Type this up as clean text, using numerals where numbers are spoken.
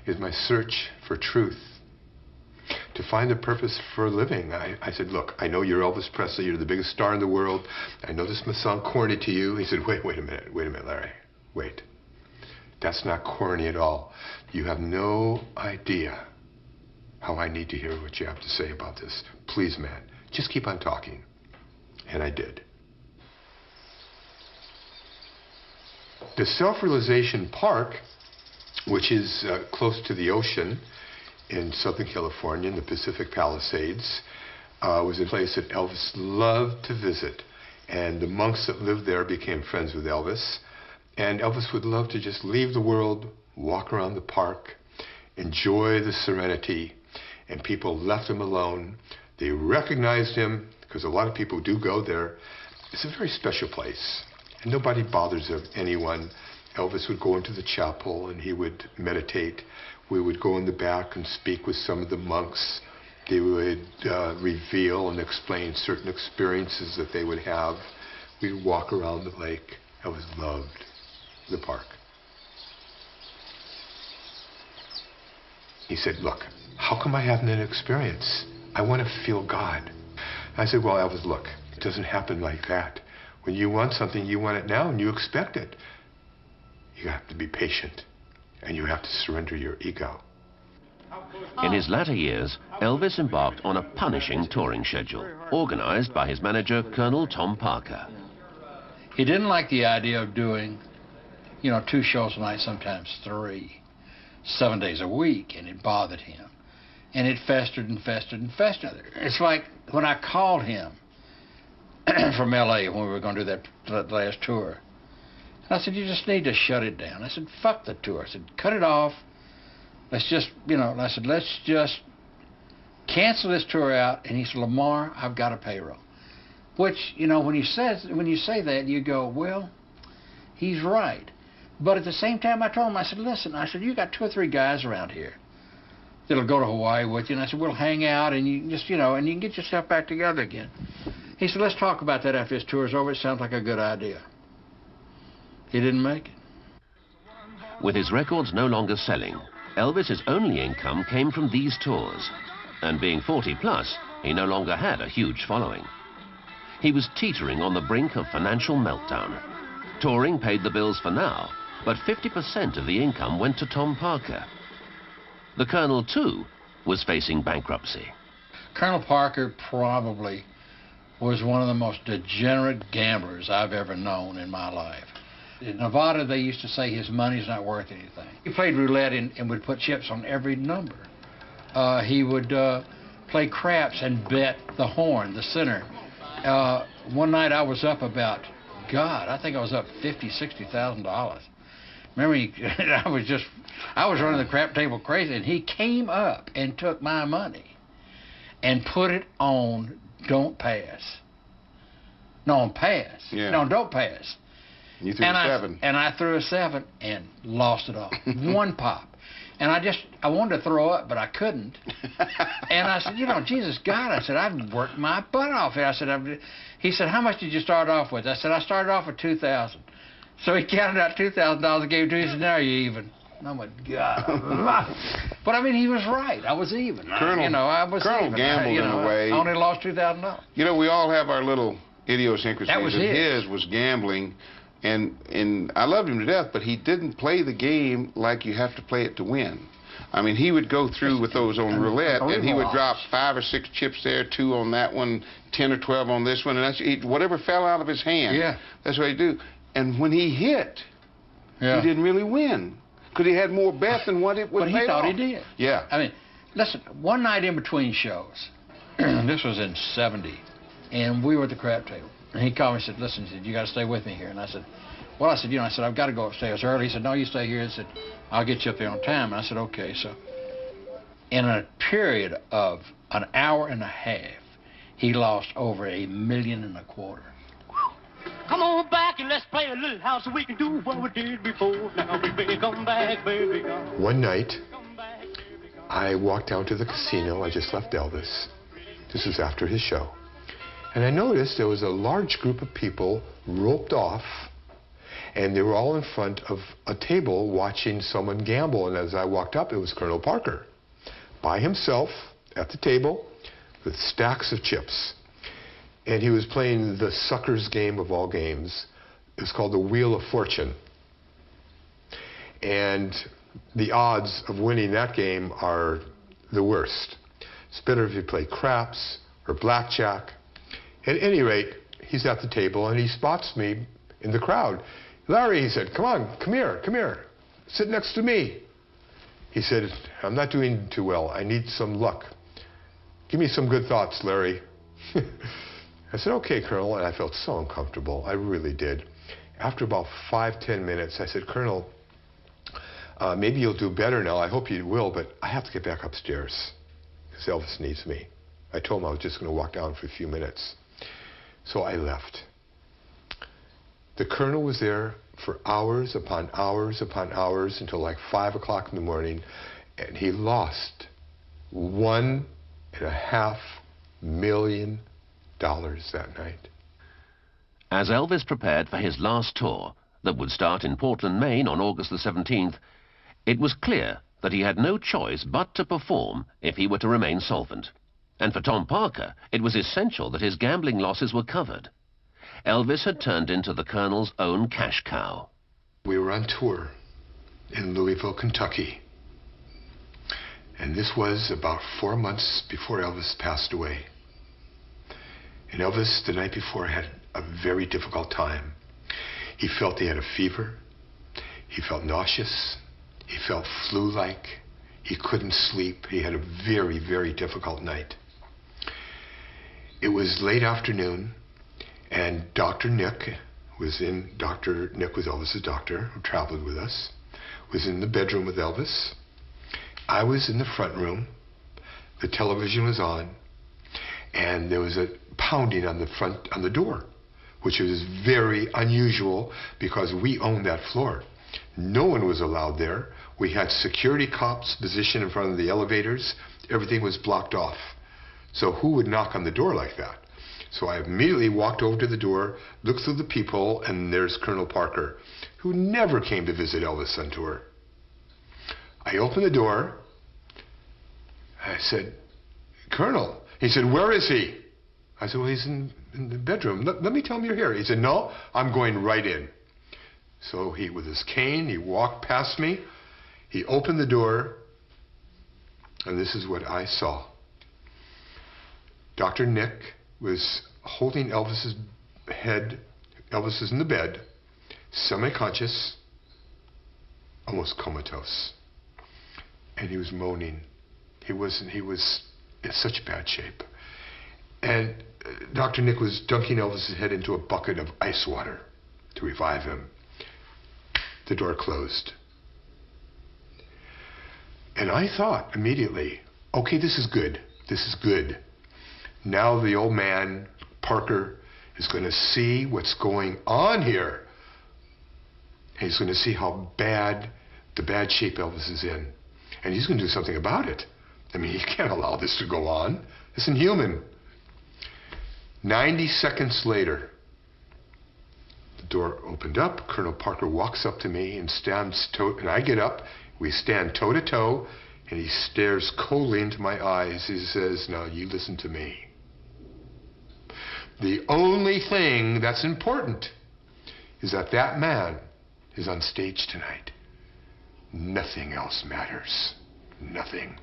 is my search for truth, to find a purpose for living. I said, look, I know you're Elvis Presley, you're the biggest star in the world. I know this must sound corny to you. He said, wait a minute, Larry, wait. That's not corny at all. You have no idea how I need to hear what you have to say about this. Please, man, just keep on talking. And I did. The Self-Realization Park, which is close to the ocean in Southern California in the Pacific Palisades, was a place that Elvis loved to visit. And the monks that lived there became friends with Elvis. And Elvis would love to just leave the world, walk around the park, enjoy the serenity. And people left him alone. They recognized him, because a lot of people do go there. It's a very special place. And nobody bothers anyone. Elvis would go into the chapel and he would meditate. We would go in the back and speak with some of the monks. They would reveal and explain certain experiences that they would have. We'd walk around the lake. Elvis loved the park. He said, look, how come I haven't an experience? I want to feel God. I said, well, Elvis, look, it doesn't happen like that. When you want something, you want it now and you expect it. You have to be patient and you have to surrender your ego. In his latter years, Elvis embarked on a punishing touring schedule, organized by his manager, Colonel Tom Parker. He didn't like the idea of doing, 2 shows a night, sometimes 3, 7 days a week, and it bothered him. And it festered and festered and festered. It's like when I called him from L.A. when we were going to do that last tour. And I said, you just need to shut it down. I said, fuck the tour. I said, cut it off. Let's just, I said, let's just cancel this tour out. And he said, Lamar, I've got a payroll. Which, when you say that, you go, well, he's right. But at the same time, I told him, I said, listen, you got 2 or 3 guys around here that'll go to Hawaii with you. And I said, we'll hang out and you just, and you can get yourself back together again. He said, let's talk about that after this tour's over. It sounds like a good idea. He didn't make it. With his records no longer selling, Elvis's only income came from these tours. And being 40 plus, he no longer had a huge following. He was teetering on the brink of financial meltdown. Touring paid the bills for now, but 50% of the income went to Tom Parker. The Colonel, too, was facing bankruptcy. Colonel Parker probably was one of the most degenerate gamblers I've ever known in my life. In Nevada, they used to say his money's not worth anything. He played roulette and would put chips on every number. He would play craps and bet the horn, the center. One night I was up about, I think I was up $50,000, $60,000. Remember, I was running the crap table crazy, and he came up and took my money and put it on Don't Pass. No, on Pass. Yeah. No, Don't Pass. You threw a 7. And I threw a 7 and lost it all. 1 pop. And I wanted to throw up, but I couldn't. And I said, Jesus God, I said, I've worked my butt off here. I said, he said, how much did you start off with? I said, I started off with $2,000. So he counted out $2,000 and gave it to me. He said, now you're even. Oh my God. But I mean, he was right. I was even. Colonel, I was Colonel even. gambled in a way. I only lost $2,000. We all have our little idiosyncrasies. That was his was gambling. And I loved him to death, but he didn't play the game like you have to play it to win. I mean, he would go through with those on roulette, and he would drop 5 or 6 chips there, 2 on that one, 10 or 12 on this one, and whatever fell out of his hand, that's what he'd do. And when he hit, he didn't really win, because he had more bet than what it was. But he thought he did. Yeah. I mean, listen, one night in between shows, this was in '70, and we were at the crap table. And he called me and said, listen, he said, you got to stay with me here. And I said, well, I said, I've got to go upstairs early. He said, no, you stay here. He said, I'll get you up there on time. And I said, okay. So in a period of an hour and a half, he lost over $1.25 million. Come on back and let's play a little house so we can do what we did before. Now, baby, come back, baby. One night, I walked down to the casino. I just left Elvis. This was after his show. And I noticed there was a large group of people roped off, And they were all in front of a table watching someone gamble. And as I walked up, it was Colonel Parker, by himself at the table with stacks of chips. And he was playing the sucker's game of all games. It was called the Wheel of Fortune. And the odds of winning that game are the worst. It's better if you play craps or blackjack. At any rate, he's at the table and he spots me in the crowd. Larry, he said, come on, come here, sit next to me. He said, I'm not doing too well. I need some luck. Give me some good thoughts, Larry. I said, okay, Colonel, and I felt so uncomfortable. I really did. After about 5-10 minutes, I said, Colonel, maybe you'll do better now. I hope you will, but I have to get back upstairs because Elvis needs me. I told him I was just going to walk down for a few minutes. So I left. The Colonel was there for hours upon hours upon hours until like 5 o'clock in the morning, and he lost $1.5 million that night. As Elvis prepared for his last tour, that would start in Portland, Maine on August the 17th, it was clear that he had no choice but to perform if he were to remain solvent. And for Tom Parker, it was essential that his gambling losses were covered. Elvis had turned into the Colonel's own cash cow. We were on tour in Louisville, Kentucky. And this was about 4 months before Elvis passed away. And Elvis, the night before, had a very difficult time. He felt he had a fever. He felt nauseous. He felt flu-like. He couldn't sleep. He had a very, very difficult night. It was late afternoon, and Dr. Nick was Elvis's doctor, who traveled with us, was in the bedroom with Elvis. I was in the front room. The television was on, and there was a pounding on the door, which was very unusual because we owned that floor. No one was allowed there. We had security cops positioned in front of the elevators. Everything was blocked off. So who would knock on the door like that? So I immediately walked over to the door, looked through the peephole, and there's Colonel Parker, who never came to visit Elvis on tour. I opened the door. I said, Colonel. He said, where is he? I said, well, he's in the bedroom. Let me tell him you're here. He said, no, I'm going right in. So he, with his cane, he walked past me. He opened the door, and this is what I saw. Dr. Nick was holding Elvis's head. Elvis is in the bed, semi-conscious, almost comatose. And he was moaning. He was in such bad shape. And Dr. Nick was dunking Elvis's head into a bucket of ice water to revive him. The door closed. And I thought immediately, okay, this is good. This is good. Now the old man, Parker, is going to see what's going on here. He's going to see how bad, the bad shape Elvis is in. And he's going to do something about it. I mean, he can't allow this to go on. It's inhuman. 90 seconds later, the door opened up. Colonel Parker walks up to me and and I get up. We stand toe to toe, and he stares coldly into my eyes. He says, now you listen to me. The only thing that's important is that man is on stage tonight. Nothing else matters. Nothing.